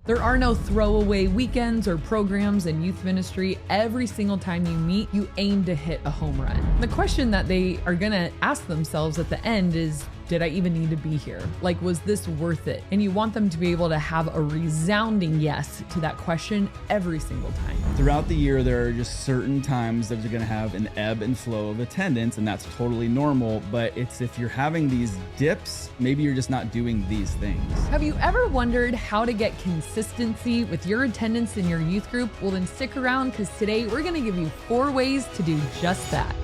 There are no throwaway weekends or programs in youth ministry. Every single time you meet, you aim to hit a home run. The question that they are going to ask themselves at the end is, did I even need to be here? Like, was this worth it? And you want them to be able to have a resounding yes to that question every single time. Throughout the year, there are just certain times that you're going to have an ebb and flow of attendance, and that's totally normal. But it's if you're having these dips, maybe you're just not doing these things. Have you ever wondered how to get consistency with your attendance in your youth group? Well, then stick around, because today we're going to give you 4 ways to do just that.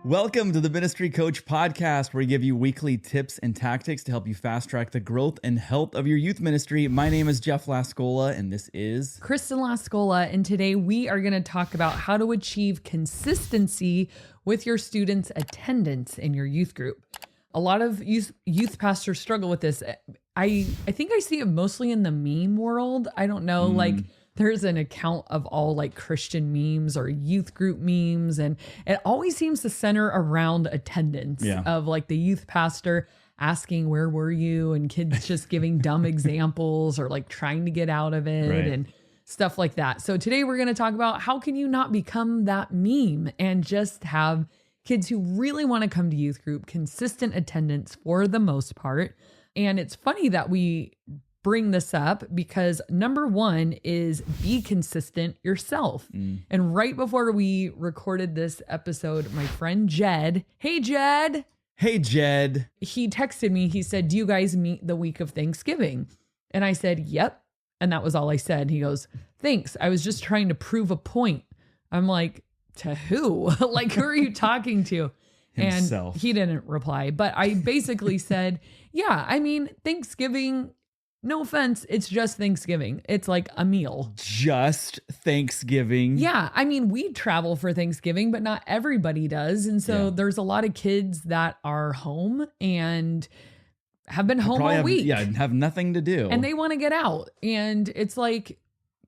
Welcome to the Ministry Coach Podcast, where we give you weekly tips and tactics to help you fast track the growth and health of your youth ministry. My name is Jeff Lascola, and this is Kristen Lascola, and today we are going to talk about how to achieve consistency with your students' attendance in your youth group. A lot of youth pastors struggle with this. I think I see it mostly in the meme world. I don't know, there's an account of all like Christian memes or youth group memes, and it always seems to center around attendance of like the youth pastor asking, where were you? And kids just giving dumb examples or like trying to get out of it and stuff like that. So today we're going to talk about how can you not become that meme and just have kids who really want to come to youth group, consistent attendance for the most part. And it's funny that we bring this up because number 1 is be consistent yourself. And right before we recorded this episode, my friend Jed, hey Jed, he texted me. He said, do you guys meet the week of Thanksgiving? And I said, yep. And that was all I said. He goes, thanks. I was just trying to prove a point. I'm like, to who? Like, who are you talking to? Himself. And he didn't reply, but I basically said, yeah, I mean, Thanksgiving, no offense, it's just Thanksgiving. It's like a meal. Just Thanksgiving. Yeah. I mean, we travel for Thanksgiving, but not everybody does. And so there's a lot of kids that are home and have been home all week. Have nothing to do. And they want to get out. And it's like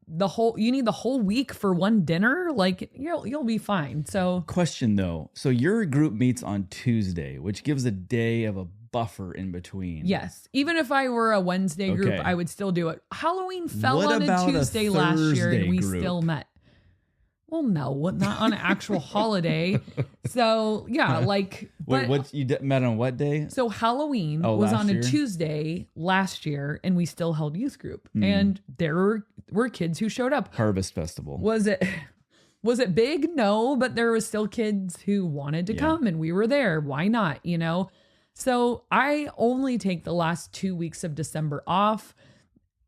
you need the whole week for one dinner. Like you'll be fine. So question though. So your group meets on Tuesday, which gives a day of a buffer in between. Yes. Even if I were a Wednesday group, I would still do it. Halloween fell on a Tuesday last year and we still met. Well, no, not on an actual holiday. So yeah, like. Wait, what you met on what day? So Halloween was on a Tuesday last year and we still held youth group. And there were kids who showed up. Harvest Festival. Was it big? No, but there was still kids who wanted to come and we were there. Why not? So I only take the last 2 weeks of December off.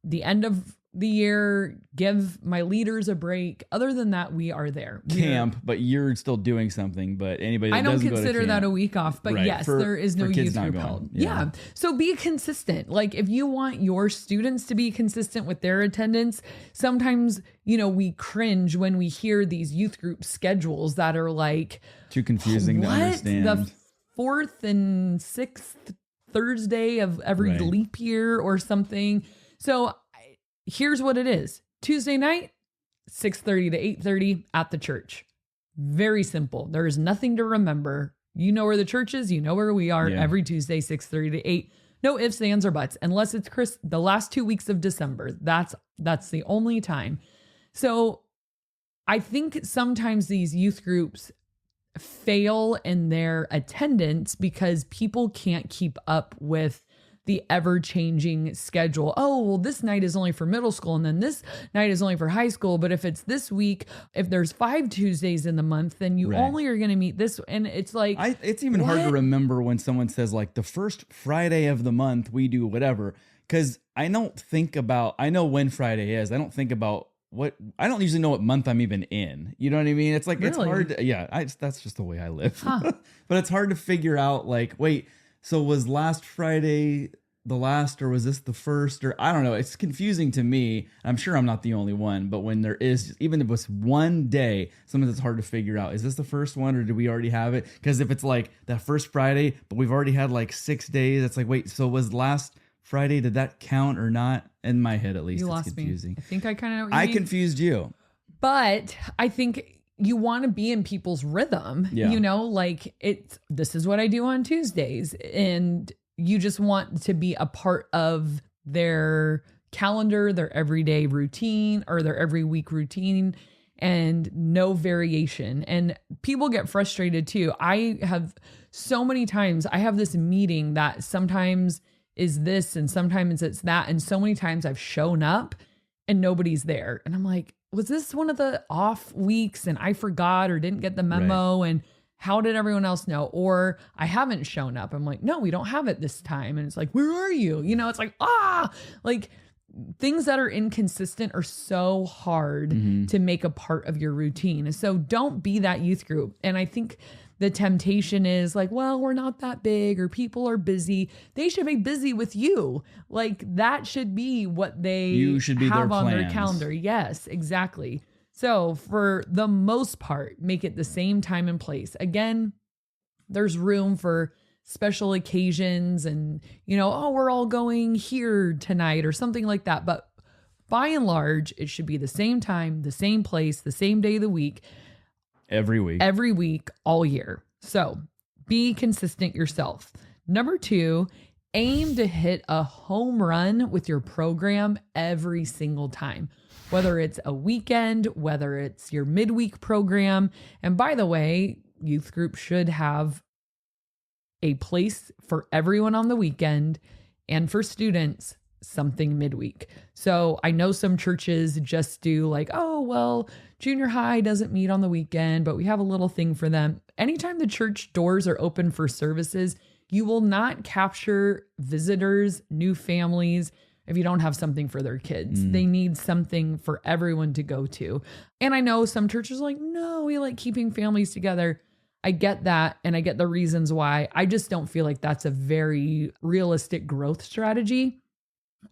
The end of the year, give my leaders a break. Other than that, we are there. Camp, but you're still doing something. But anybody that I don't doesn't go to consider camp, that a week off. But yes, there is no youth group held. Yeah. So be consistent. Like if you want your students to be consistent with their attendance, sometimes, we cringe when we hear these youth group schedules that are like too confusing to understand. The 4th and 6th Thursday of every leap year or something. So here's what it is. Tuesday night, 6:30 to 8:30 at the church. Very simple. There is nothing to remember. You know where the church is. You know where we are every Tuesday, 6:30 to 8. No ifs, ands, or buts, unless it's the last 2 weeks of December. That's the only time. So I think sometimes these youth groups fail in their attendance because people can't keep up with the ever-changing schedule. Oh, well, this night is only for middle school and then this night is only for high school. But if it's this week, if there's 5 Tuesdays in the month, then you only are going to meet this. And it's like, it's even hard to remember when someone says like the first Friday of the month, we do whatever. Because I know when Friday is. I don't think about I don't usually know what month I'm even in. You know what I mean? It's like, It's hard. That's just the way I live. But it's hard to figure out like, wait, so was last Friday the last, or was this the first? Or I don't know. It's confusing to me. I'm sure I'm not the only one, but when there is, even if it's one day, sometimes it's hard to figure out, is this the first one or do we already have it? Because if it's like that first Friday, but we've already had like 6 days, it's like, wait, so was last Friday, did that count or not? In my head, at least, you it's lost confusing. me. I think I kind of know what you mean. Confused you. But I think you want to be in people's rhythm, Yeah. like this is what I do on Tuesdays. And you just want to be a part of their calendar, their everyday routine or their every week routine, and no variation. And people get frustrated too. I have so many times, I have this meeting that sometimes is this and sometimes it's that. And so many times I've shown up and nobody's there. And I'm like, was this one of the off weeks and I forgot or didn't get the memo? Right. And how did everyone else know? Or I haven't shown up. I'm like, no, we don't have it this time. And it's like, where are you? It's like, like things that are inconsistent are so hard to make a part of your routine. So don't be that youth group. And I think the temptation is like, well, we're not that big or people are busy. They should be busy with you. Like that should be what you should be have on their calendar. Yes, exactly. So for the most part, make it the same time and place. Again, there's room for special occasions and, we're all going here tonight or something like that. But by and large, it should be the same time, the same place, the same day of the week. Every week, all year. So be consistent yourself. Number 2, aim to hit a home run with your program every single time, whether it's a weekend, whether it's your midweek program. And by the way, youth group should have a place for everyone on the weekend and for students something midweek. So I know some churches just do like, oh, well, junior high doesn't meet on the weekend, but we have a little thing for them. Anytime the church doors are open for services, you will not capture visitors, new families, if you don't have something for their kids. They need something for everyone to go to. And I know some churches are like, no, we like keeping families together. I get that. And I get the reasons why. I just don't feel like that's a very realistic growth strategy.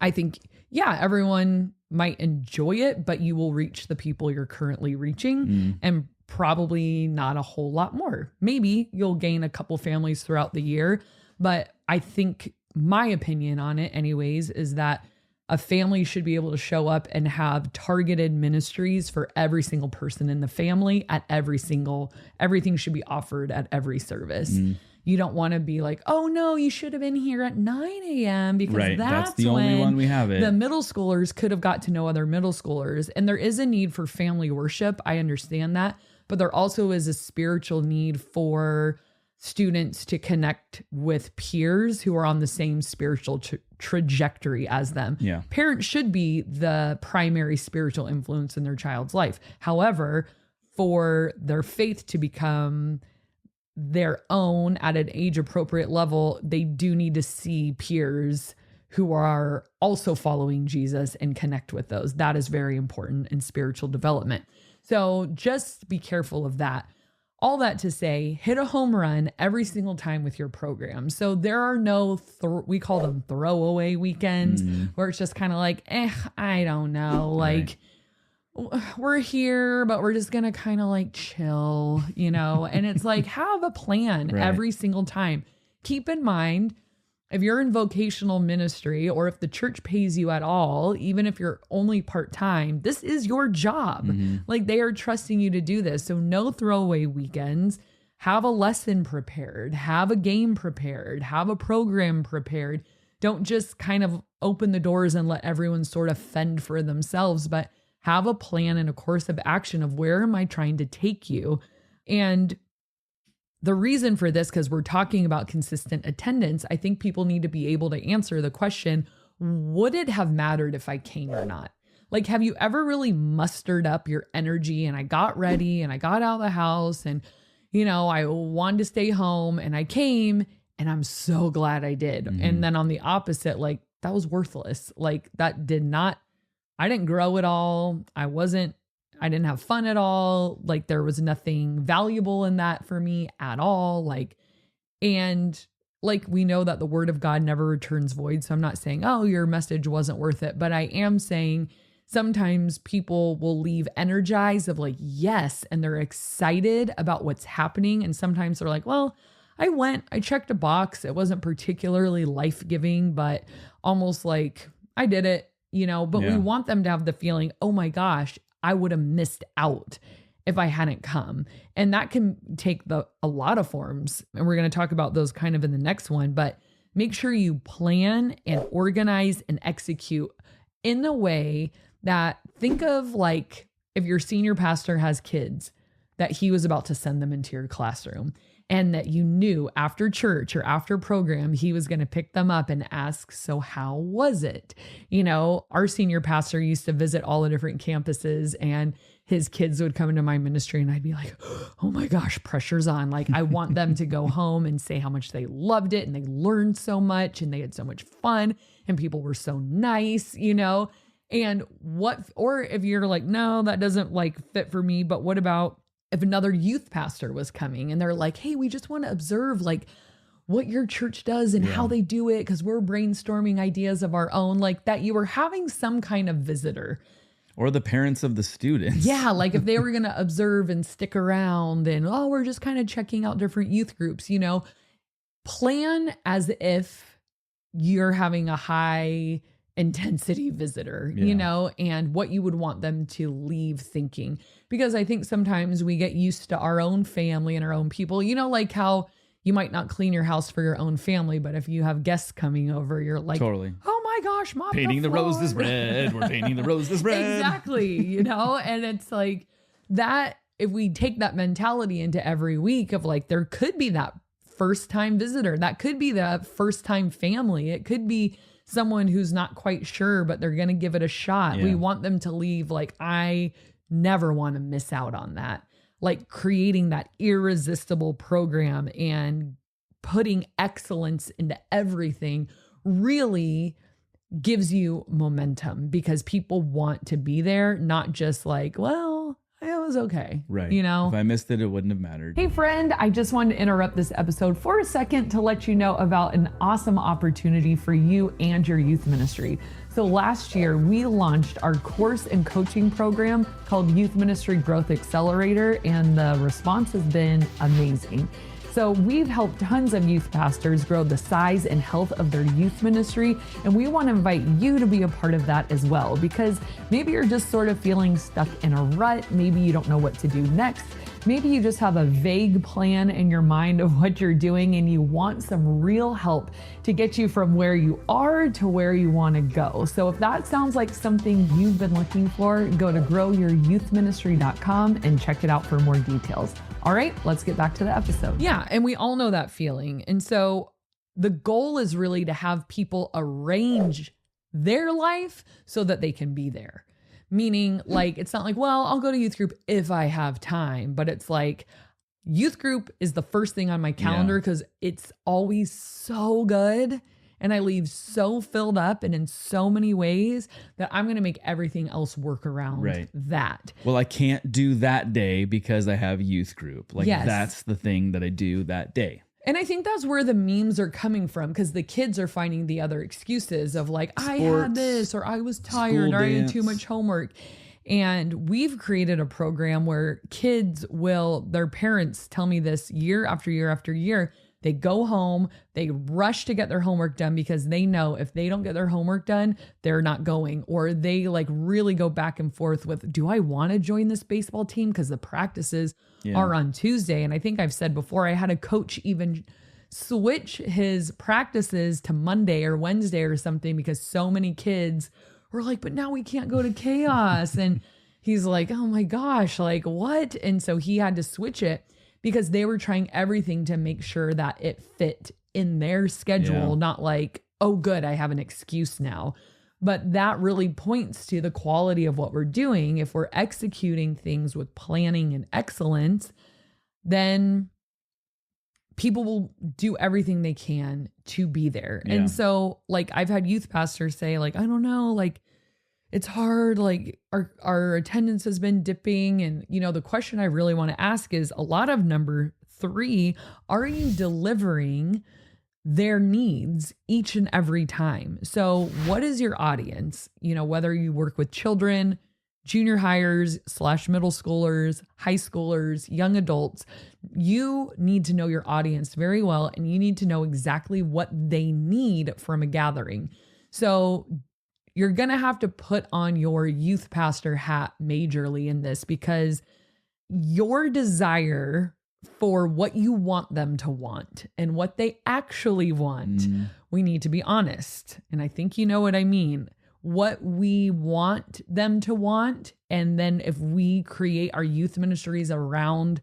I think, everyone might enjoy it, but you will reach the people you're currently reaching and probably not a whole lot more. Maybe you'll gain a couple families throughout the year, but I think my opinion on it anyways is that a family should be able to show up and have targeted ministries for every single person in the family at everything should be offered at every service. You don't want to be like, oh no, you should have been here at 9 a.m. because that's the only one we have it. The middle schoolers could have got to know other middle schoolers. And there is a need for family worship. I understand that. But there also is a spiritual need for students to connect with peers who are on the same spiritual trajectory as them. Yeah. Parents should be the primary spiritual influence in their child's life. However, for their faith to become their own at an age appropriate level, they do need to see peers who are also following Jesus and connect with those. That is very important in spiritual development. So just be careful of that. All that to say, hit a home run every single time with your program. So there are no, we call them throwaway weekends where it's just kind of like, I don't know. Like, we're here, but we're just going to kind of like chill, and it's like, have a plan every single time. Keep in mind, if you're in vocational ministry or if the church pays you at all, even if you're only part-time, this is your job. Like they are trusting you to do this. So no throwaway weekends. Have a lesson prepared, have a game prepared, have a program prepared. Don't just kind of open the doors and let everyone sort of fend for themselves, but have a plan and a course of action of where am I trying to take you? And the reason for this, because we're talking about consistent attendance, I think people need to be able to answer the question, would it have mattered if I came or not? Like, have you ever really mustered up your energy and I got ready and I got out of the house and, I wanted to stay home and I came and I'm so glad I did. And then on the opposite, like that was worthless. Like I didn't grow at all. I didn't have fun at all. Like there was nothing valuable in that for me at all. And we know that the word of God never returns void. So I'm not saying, oh, your message wasn't worth it. But I am saying sometimes people will leave energized of like, yes. And they're excited about what's happening. And sometimes they're like, well, I checked a box. It wasn't particularly life-giving, but almost like I did it. But we want them to have the feeling, oh my gosh, I would have missed out if I hadn't come. And that can take a lot of forms. And we're going to talk about those kind of in the next one, but make sure you plan and organize and execute in a way that, think of like if your senior pastor has kids, that he was about to send them into your classroom, and that you knew after church or after program, he was going to pick them up and ask, so how was it? You know, our senior pastor used to visit all the different campuses, and his kids would come into my ministry and I'd be like, oh my gosh, pressure's on. Like, I want them to go home and say how much they loved it and they learned so much and they had so much fun and people were so nice, you know? And or if you're like, no, that doesn't like fit for me, but what about if another youth pastor was coming and they're like, hey, we just want to observe like what your church does and how they do it, because we're brainstorming ideas of our own, like that you were having some kind of visitor. Or the parents of the students. Yeah, like if they were going to observe and stick around and, oh, we're just kind of checking out different youth groups, you know, plan as if you're having a high intensity visitor, you know, and what you would want them to leave thinking. Because I think sometimes we get used to our own family and our own people, you know, like how you might not clean your house for your own family, but if you have guests coming over, you're like, totally. Oh my gosh, mop painting the roses red. We're painting the roses red. Exactly. You know, and it's like that. If we take that mentality into every week of like, there could be that first time visitor, that could be the first time family. It could be someone who's not quite sure, but they're going to give it a shot. We want them to leave like, I never want to miss out on that. Like creating that irresistible program and putting excellence into everything really gives you momentum, because people want to be there, not just like, well, it was okay. Right. You know, if I missed it, it wouldn't have mattered. Hey friend, I just wanted to interrupt this episode for a second to let you know about an awesome opportunity for you and your youth ministry. So last year we launched our course and coaching program called Youth Ministry Growth Accelerator, and the response has been amazing. So we've helped tons of youth pastors grow the size and health of their youth ministry, and we want to invite you to be a part of that as well, because maybe you're just sort of feeling stuck in a rut. Maybe you don't know what to do next. Maybe you just have a vague plan in your mind of what you're doing and you want some real help to get you from where you are to where you want to go. So if that sounds like something you've been looking for, go to growyouryouthministry.com and check it out for more details. All right, let's get back to the episode. Yeah, and we all know that feeling. And so the goal is really to have people arrange their life so that they can be there. Meaning, like, it's not like, well, I'll go to youth group if I have time, but it's like youth group is the first thing on my calendar because it's always so good. And I leave so filled up and in so many ways that I'm going to make everything else work around that. Well, I can't do that day because I have youth group. Like, that's the thing that I do that day. And I think that's where the memes are coming from, because the kids are finding the other excuses of like, I had this, or I was tired, or I had too much homework. And we've created a program where kids their parents tell me this year after year after year, they go home, they rush to get their homework done because they know if they don't get their homework done, they're not going. Or they like really go back and forth with, do I want to join this baseball team? Because the practices are on Tuesday. And I think I've said before, I had a coach even switch his practices to Monday or Wednesday or something because so many kids were like, but now we can't go to chaos. And he's like, oh my gosh, like what? And so he had to switch it, because they were trying everything to make sure that it fit in their schedule, not like, oh, good, I have an excuse now. But that really points to the quality of what we're doing. If we're executing things with planning and excellence, then people will do everything they can to be there. And so, like, I've had youth pastors say, like, I don't know, like, it's hard, like our attendance has been dipping. And, you know, the question I really want to ask is a lot of number 3, are you delivering their needs each and every time? So what is your audience? You know, whether you work with children, junior hires / middle schoolers, high schoolers, young adults, you need to know your audience very well, and you need to know exactly what they need from a gathering. So you're going to have to put on your youth pastor hat majorly in this, because your desire for what you want them to want and what they actually want, we need to be honest. And I think you know what I mean. What we want them to want. And then if we create our youth ministries around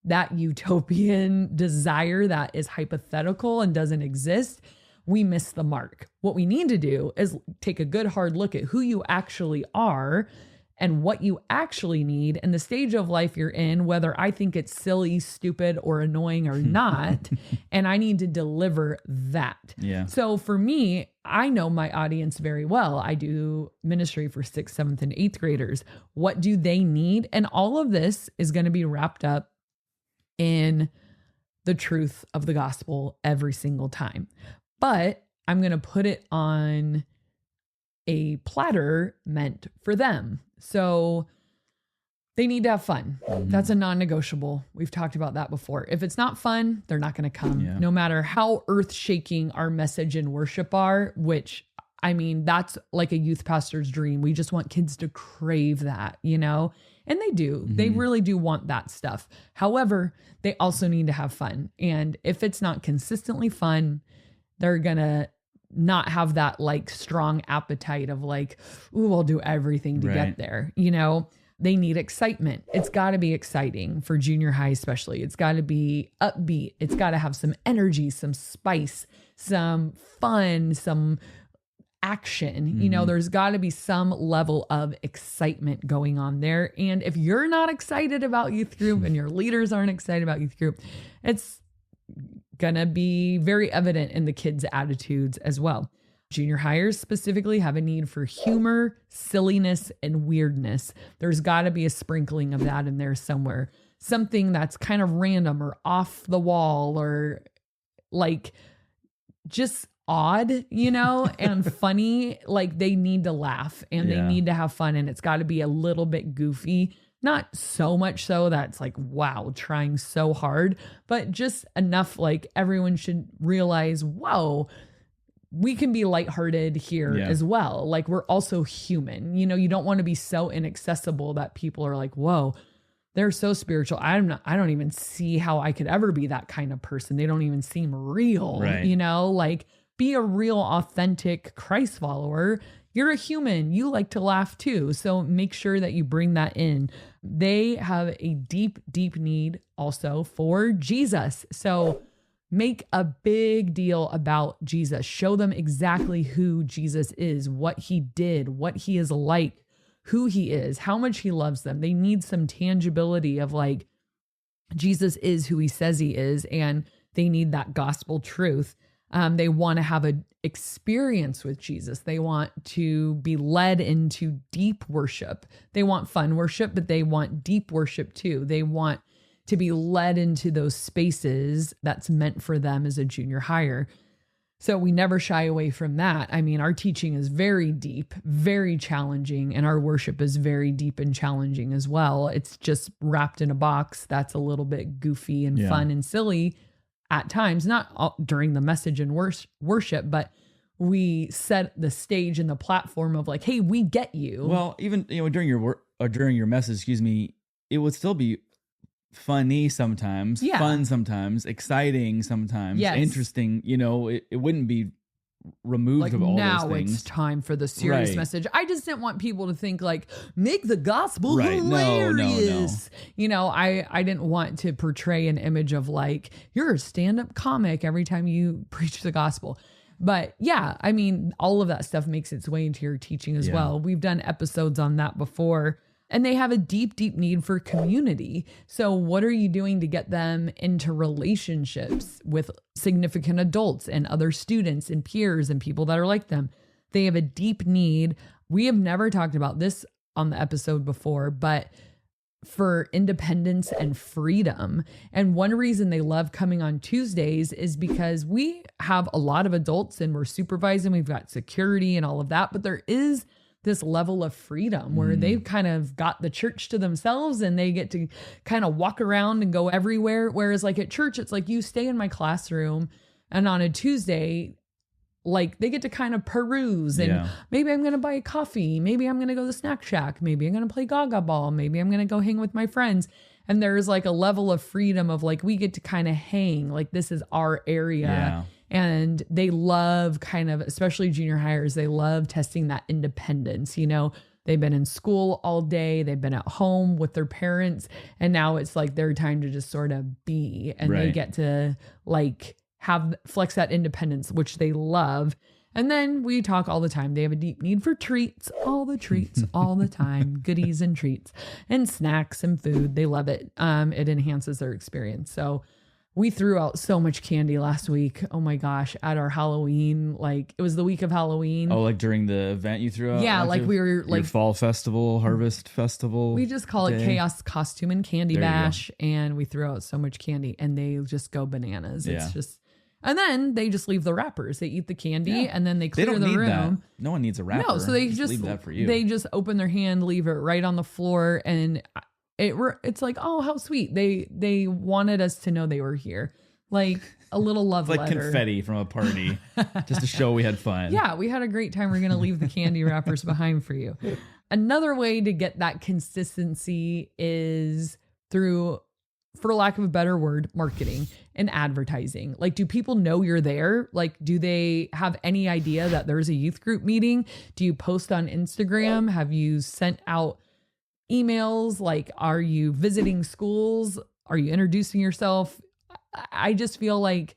that utopian desire that is hypothetical and doesn't exist, we miss the mark. What we need to do is take a good hard look at who you actually are and what you actually need and the stage of life you're in, whether I think it's silly, stupid, or annoying or not. And I need to deliver that. Yeah. So for me, I know my audience very well. I do ministry for 6th, 7th, and 8th graders. What do they need? And all of this is going to be wrapped up in the truth of the gospel every single time. But I'm going to put it on a platter meant for them. So they need to have fun. That's a non-negotiable. We've talked about that before. If it's not fun, they're not going to come, no matter how earth-shaking our message and worship are, which, I mean, that's like a youth pastor's dream. We just want kids to crave that, you know? And they do. They really do want that stuff. However, they also need to have fun. And if it's not consistently fun, they're going to not have that like strong appetite of like, ooh, I'll do everything to get there. You know, they need excitement. It's got to be exciting for junior high, especially. It's got to be upbeat. It's got to have some energy, some spice, some fun, some action. You know, there's got to be some level of excitement going on there. And if you're not excited about youth group and your leaders aren't excited about youth group, it's gonna be very evident in the kids' attitudes as well. Junior hires specifically have a need for humor, silliness, and weirdness. There's got to be a sprinkling of that in there somewhere. Something that's kind of random or off the wall or like just odd, you know, and funny. Like they need to laugh and they need to have fun, and it's got to be a little bit goofy. Not so much so that's like, wow, trying so hard, but just enough like everyone should realize, whoa, we can be lighthearted here as well. Like we're also human. You know, you don't want to be so inaccessible that people are like, whoa, they're so spiritual. I don't even see how I could ever be that kind of person. They don't even seem real, you know, like be a real, authentic Christ follower. You're a human. You like to laugh too. So make sure that you bring that in. They have a deep, deep need also for Jesus. So make a big deal about Jesus. Show them exactly who Jesus is, what he did, what he is like, who he is, how much he loves them. They need some tangibility of like, Jesus is who he says he is, and they need that gospel truth. They want to have an experience with Jesus. They want to be led into deep worship. They want fun worship, but they want deep worship too. They want to be led into those spaces that's meant for them as a junior hire. So we never shy away from that. I mean, our teaching is very deep, very challenging, and our worship is very deep and challenging as well. It's just wrapped in a box that's a little bit goofy and fun and silly at times, not during the message and worship, but we set the stage and the platform of like, hey, we get you. Well, even, you know, during your message, it would still be funny sometimes, fun sometimes, exciting sometimes, interesting. You know, it wouldn't be removed like of all now those things. It's time for the serious message. I just didn't want people to think like, make the gospel No. hilarious. You know, I didn't want to portray an image of like, you're a stand-up comic every time you preach the gospel. But yeah, I mean, all of that stuff makes its way into your teaching as well. We've done episodes on that before. And they have a deep, deep need for community. So what are you doing to get them into relationships with significant adults and other students and peers and people that are like them? They have a deep need. We have never talked about this on the episode before, but for independence and freedom. And one reason they love coming on Tuesdays is because we have a lot of adults and we're supervising. We've got security and all of that, but there is this level of freedom where they've kind of got the church to themselves and they get to kind of walk around and go everywhere. Whereas like at church, it's like you stay in my classroom, and on a Tuesday, like they get to kind of peruse and maybe I'm going to buy a coffee. Maybe I'm going to go to the snack shack. Maybe I'm going to play gaga ball. Maybe I'm going to go hang with my friends. And there's like a level of freedom of like, we get to kind of hang, like this is our area. Yeah. And they love kind of, especially junior hires, they love testing that independence. You know, they've been in school all day. They've been at home with their parents. And now it's like their time to just sort of be, and they get to like flex that independence, which they love. And then we talk all the time. They have a deep need for treats, all the treats, all the time, goodies and treats and snacks and food. They love it. It enhances their experience. So we threw out so much candy last week. Oh my gosh. At our Halloween, like it was the week of Halloween. Oh, like during the event you threw out? Yeah. Like we were like your fall festival, harvest festival. We just call it Chaos Costume and Candy Bash. And we threw out so much candy and they just go bananas. It's just, and then they just leave the wrappers. They eat the candy and then they clear the room. That. No one needs a wrapper. No, so they just leave that for you. They just open their hand, leave it right on the floor, and it's like, oh, how sweet. They wanted us to know they were here, like a little love it's like letter. confetti from a party, just to show we had fun. Yeah, we had a great time. We're gonna leave the candy wrappers behind for you. Another way to get that consistency is through, for lack of a better word, marketing and advertising. Like, do people know you're there? Like, do they have any idea that there's a youth group meeting? Do you post on Instagram? Have you sent out emails? Like, are you visiting schools? Are you introducing yourself? I just feel like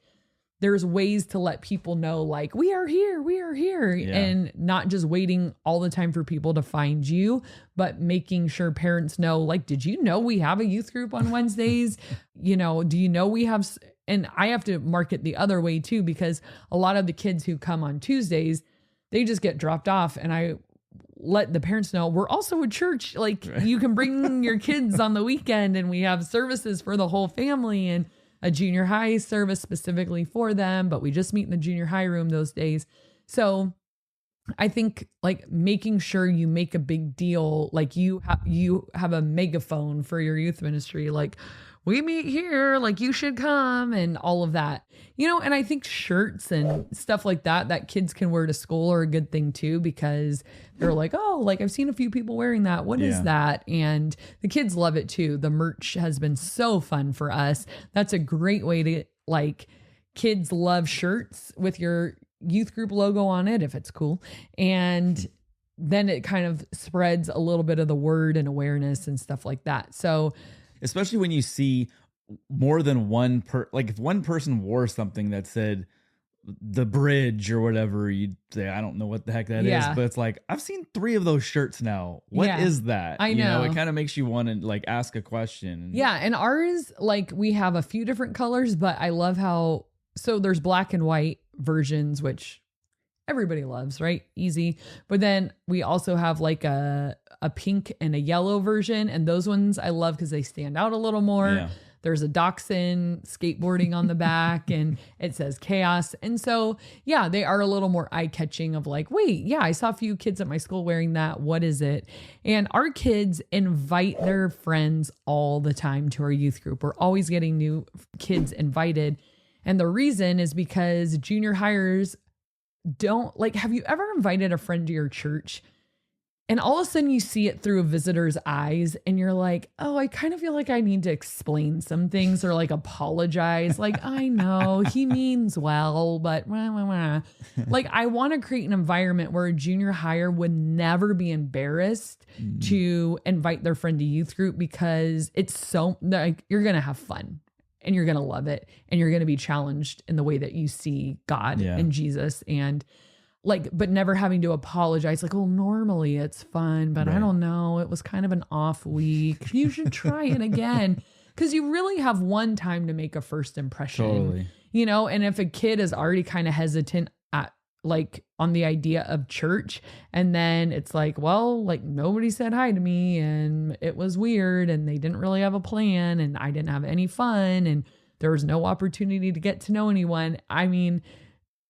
there's ways to let people know, like, we are here, and not just waiting all the time for people to find you, but making sure parents know, like, did you know we have a youth group on Wednesdays? You know, do you know we have, and I have to market the other way too, because a lot of the kids who come on Tuesdays, they just get dropped off, and I let the parents know we're also a church. Like, you can bring your kids on the weekend, and we have services for the whole family, and a junior high service specifically for them, but we just meet in the junior high room those days. So I think like making sure you make a big deal, like you have a megaphone for your youth ministry, like, we meet here, like you should come, and all of that, you know. And I think shirts and stuff like that kids can wear to school are a good thing too, because they're like, oh, like I've seen a few people wearing that. What is that? And the kids love it too. The merch has been so fun for us. That's a great way to, like, kids love shirts with your youth group logo on it, if it's cool. And then it kind of spreads a little bit of the word and awareness and stuff like that. So, especially when you see more than one like if one person wore something that said the bridge or whatever, you'd say, I don't know what the heck that is, but it's like, I've seen 3 of those shirts now. What is that? I know. You know, it kind of makes you want to like ask a question. Yeah. And ours, like, we have a few different colors, but I love how, so there's black and white versions, which everybody loves, right? Easy. But then we also have like a pink and a yellow version. And those ones I love because they stand out a little more. Yeah. There's a dachshund skateboarding on the back, and it says chaos. And so, yeah, they are a little more eye-catching of like, wait, yeah, I saw a few kids at my school wearing that. What is it? And our kids invite their friends all the time to our youth group. We're always getting new kids invited. And the reason is because junior hires don't, like, have you ever invited a friend to your church and all of a sudden you see it through a visitor's eyes and you're like, oh, I kind of feel like I need to explain some things or like apologize. Like, I know he means well, but like, I want to create an environment where a junior hire would never be embarrassed to invite their friend to youth group, because it's so, like, you're going to have fun. And you're going to love it. And you're going to be challenged in the way that you see God and Jesus. And like, but never having to apologize. Like, well, normally it's fun, but I don't know. It was kind of an off week. You should try it again. Because you really have one time to make a first impression. Totally. You know, and if a kid is already kind of hesitant at, like, on the idea of church, and then it's like, well, like, nobody said hi to me and it was weird and they didn't really have a plan and I didn't have any fun and there was no opportunity to get to know anyone. I mean,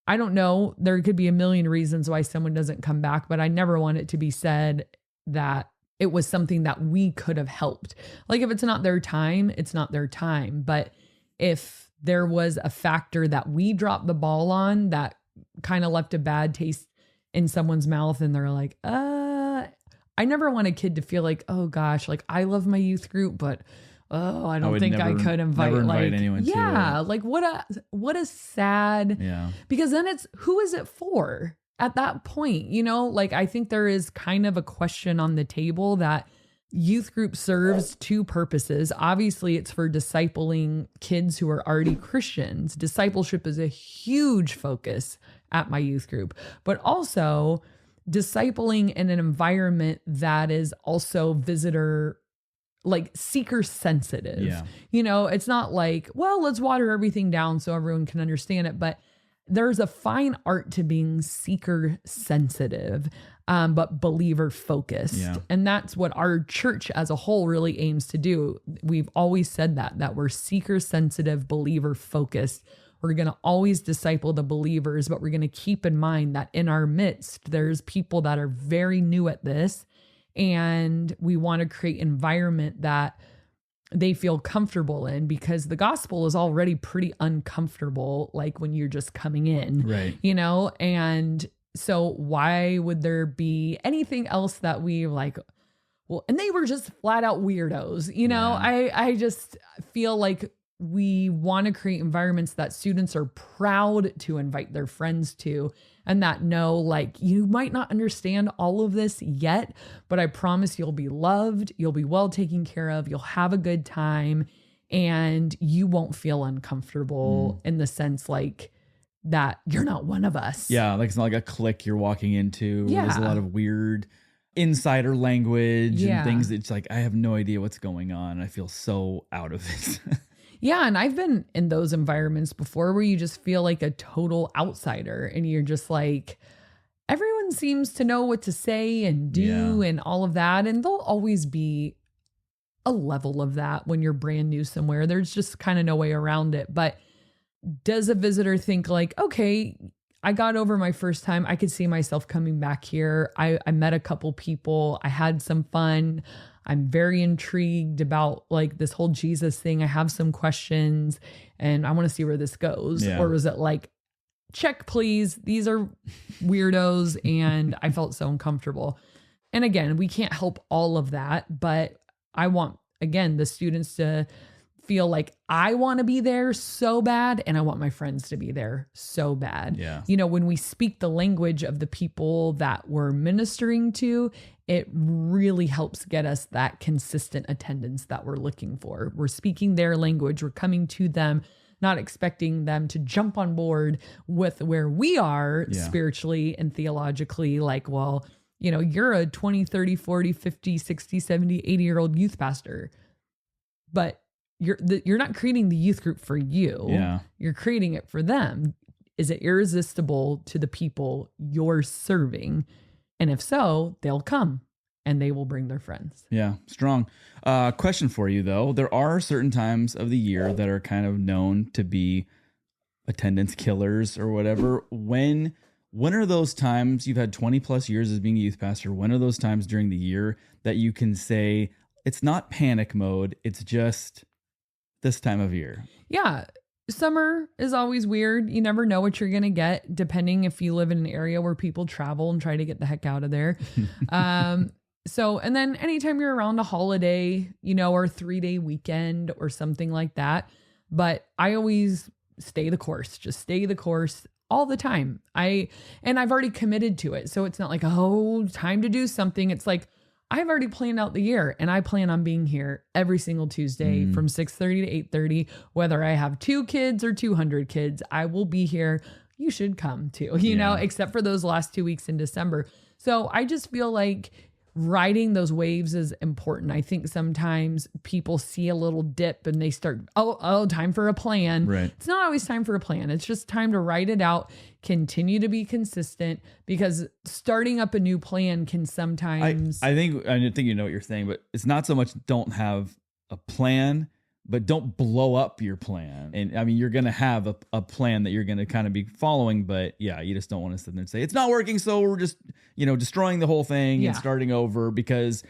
I don't know. There could be a million reasons why someone doesn't come back, but I never want it to be said that it was something that we could have helped. Like, if it's not their time, it's not their time. But if there was a factor that we dropped the ball on that kind of left a bad taste in someone's mouth and they're like, I never want a kid to feel like, oh gosh, like I love my youth group, but I don't think I could invite anyone to it. like what a sad, because then it's, who is it for at that point? You know, like I think there is kind of a question on the table that youth group serves two purposes. Obviously, it's for discipling kids who are already Christians. Discipleship is a huge focus at my youth group, but also discipling in an environment that is also visitor, like seeker sensitive. Yeah. You know, it's not like, well, let's water everything down so everyone can understand it, but there's a fine art to being seeker sensitive, but believer focused. Yeah. And that's what our church as a whole really aims to do. We've always said that we're seeker sensitive, believer focused. We're going to always disciple the believers, but we're going to keep in mind that in our midst, there's people that are very new at this. And we want to create environment that they feel comfortable in, because the gospel is already pretty uncomfortable, like when you're just coming in, right? You know? And so why would there be anything else that we like, well, and they were just flat out weirdos, you know? I just feel like we want to create environments that students are proud to invite their friends to, and that know, like, you might not understand all of this yet, but I promise you'll be loved, you'll be well taken care of, you'll have a good time, and you won't feel uncomfortable in the sense like that you're not one of us. Yeah, like it's not like a clique you're walking into. Yeah. There's a lot of weird insider language and things. It's like, I have no idea what's going on. I feel so out of it. Yeah. And I've been in those environments before where you just feel like a total outsider and you're just like, everyone seems to know what to say and do and all of that. And there'll always be a level of that when you're brand new somewhere. There's just kind of no way around it. But does a visitor think like, okay, I got over my first time, I could see myself coming back here. I met a couple people. I had some fun. I'm very intrigued about like this whole Jesus thing. I have some questions and I want to see where this goes. Yeah. Or was it like, check, please. These are weirdos. And I felt so uncomfortable. And again, we can't help all of that, but I want, again, the students to feel like I want to be there so bad and I want my friends to be there so bad. Yeah. You know, when we speak the language of the people that we're ministering to, it really helps get us that consistent attendance that we're looking for. We're speaking their language. We're coming to them, not expecting them to jump on board with where we are spiritually and theologically. Like, well, you know, you're a 20, 30, 40, 50, 60, 70, 80-year-old youth pastor, but you're not creating the youth group for you. Yeah. You're creating it for them. Is it irresistible to the people you're serving? And if so, they'll come and they will bring their friends. Yeah. Strong. Question for you though. There are certain times of the year that are kind of known to be attendance killers or whatever. When are those times? You've had 20 plus years as being a youth pastor. When are those times during the year that you can say it's not panic mode, it's just this time of year? Yeah. Summer is always weird. You never know what you're going to get, depending if you live in an area where people travel and try to get the heck out of there. So, and then anytime you're around a holiday, you know, or 3-day weekend or something like that. But I always stay the course, just stay the course all the time. I've already committed to it. So it's not like, oh, time to do something. It's like, I've already planned out the year and I plan on being here every single Tuesday from 6:30 to 8:30, whether I have 2 kids or 200 kids, I will be here. You should come too, you know, except for those last 2 weeks in December. So I just feel like riding those waves is important. I think sometimes people see a little dip and they start, time for a plan. Right. It's not always time for a plan. It's just time to write it out, continue to be consistent, because starting up a new plan can sometimes. I think you know what you're saying, but it's not so much don't have a plan, but don't blow up your plan. And I mean, you're going to have a plan that you're going to kind of be following, but yeah, you just don't want to sit there and say, it's not working. So we're just, you know, destroying the whole thing and starting over because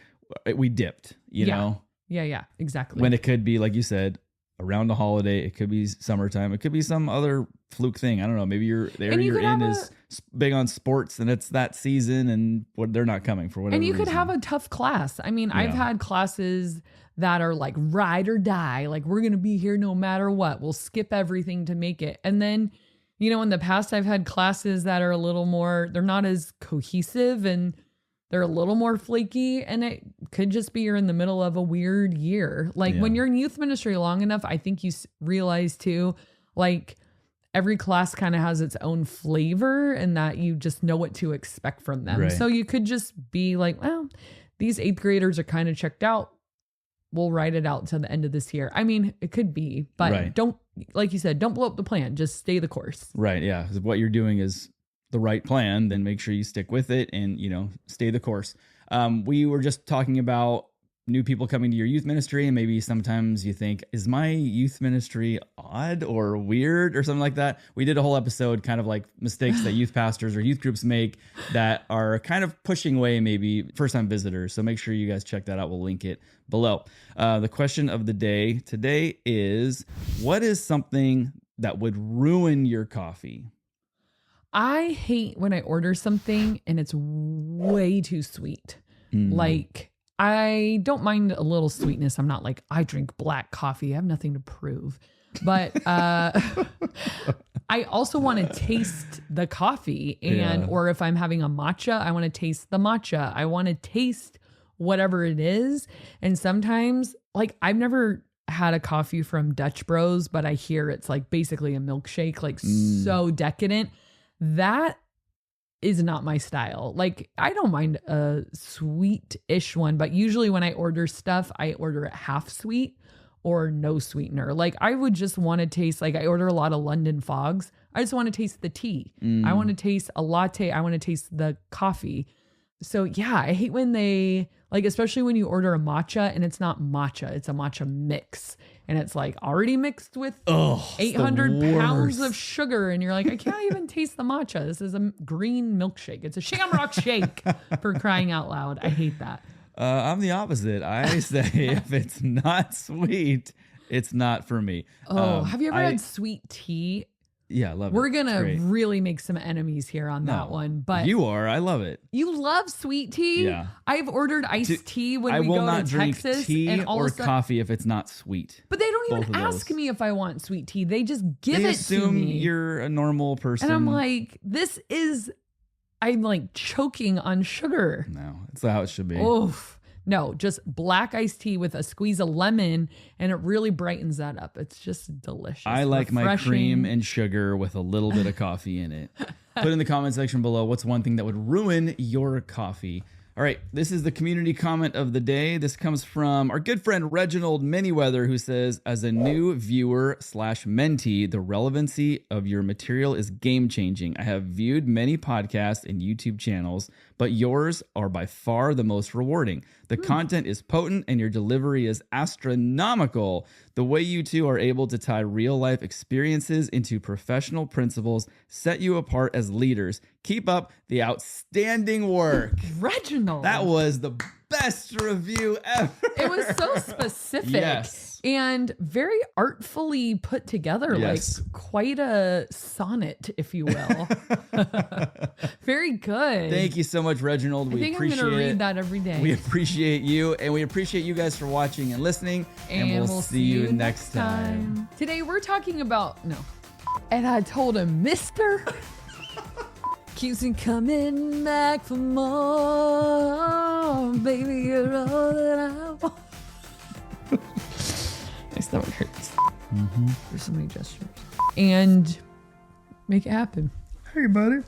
we dipped, you know? Yeah, exactly. When it could be, like you said, around a holiday. It could be summertime. It could be some other fluke thing. I don't know. Maybe the area you're in is big on sports and it's that season and they're not coming for whatever And you could reason. have a tough class. I mean, I've had classes that are like ride or die. Like, we're going to be here no matter what. We'll skip everything to make it. And then, you know, in the past, I've had classes that are a little more, they're not as cohesive and they're a little more flaky. And it could just be you're in the middle of a weird year. Like when you're in youth ministry long enough, I think you realize too, like every class kind of has its own flavor and that you just know what to expect from them. Right. So you could just be like, well, these 8th graders are kind of checked out. We'll write it out to the end of this year. I mean, it could be, but don't, like you said, don't blow up the plan. Just stay the course. Right. Yeah. If what you're doing is the right plan, then make sure you stick with it and, you know, stay the course. We were just talking about new people coming to your youth ministry, and maybe sometimes you think, is my youth ministry odd or weird or something like that? We did a whole episode kind of like mistakes that youth pastors or youth groups make that are kind of pushing away maybe first-time visitors. So make sure you guys check that out. We'll link it below. The question of the day today is, what is something that would ruin your coffee? I hate when I order something and it's way too sweet. Like, I don't mind a little sweetness. I'm not like, I drink black coffee. I have nothing to prove. But I also want to taste the coffee. And or if I'm having a matcha, I want to taste the matcha. I want to taste whatever it is. And sometimes, like, I've never had a coffee from Dutch Bros, but I hear it's like basically a milkshake, like so decadent. That is not my style. Like, I don't mind a sweet-ish one, but usually when I order stuff, I order it half sweet or no sweetener. Like, I would just want to taste, like, I order a lot of London Fogs. I just want to taste the tea. I want to taste a latte. I want to taste the coffee. So yeah, I hate when they, like, especially when you order a matcha and it's not matcha, it's a matcha mix. And it's like already mixed with 800 pounds of sugar. And you're like, I can't even taste the matcha. This is a green milkshake. It's a shamrock shake, for crying out loud. I hate that. I'm the opposite. I say if it's not sweet, it's not for me. Have you ever had sweet tea? Yeah, I love it. We're going to really make some enemies here on that one. But you are. I love it. You love sweet tea? Yeah. I've ordered iced tea when we go to Texas. I will not drink tea or coffee if it's not sweet. But they don't even ask me if I want sweet tea. They just give it to me. They assume you're a normal person. And I'm like, I'm like choking on sugar. No, it's how it should be. Oof. No, just black iced tea with a squeeze of lemon, and it really brightens that up. It's just delicious. I like my cream and sugar with a little bit of coffee in it. Put in the comment section below, what's one thing that would ruin your coffee? All right, this is the community comment of the day. This comes from our good friend Reginald Manyweather, who says, as a new viewer / mentee, the relevancy of your material is game-changing. I have viewed many podcasts and YouTube channels, but yours are by far the most rewarding. The content is potent and your delivery is astronomical. The way you two are able to tie real-life experiences into professional principles set you apart as leaders. Keep up the outstanding work. Reginald. That was the best review ever. It was so specific and very artfully put together, like quite a sonnet, if you will. Very good. Thank you so much, Reginald. I think I'm going to read that every day. We appreciate you, and we appreciate you guys for watching and listening, and we'll see you next time. Today we're talking about, and I told him, mister, keeps me coming back for more. Baby, you're all that I want. My stomach hurts. There's so many gestures. And make it happen. Hey, buddy.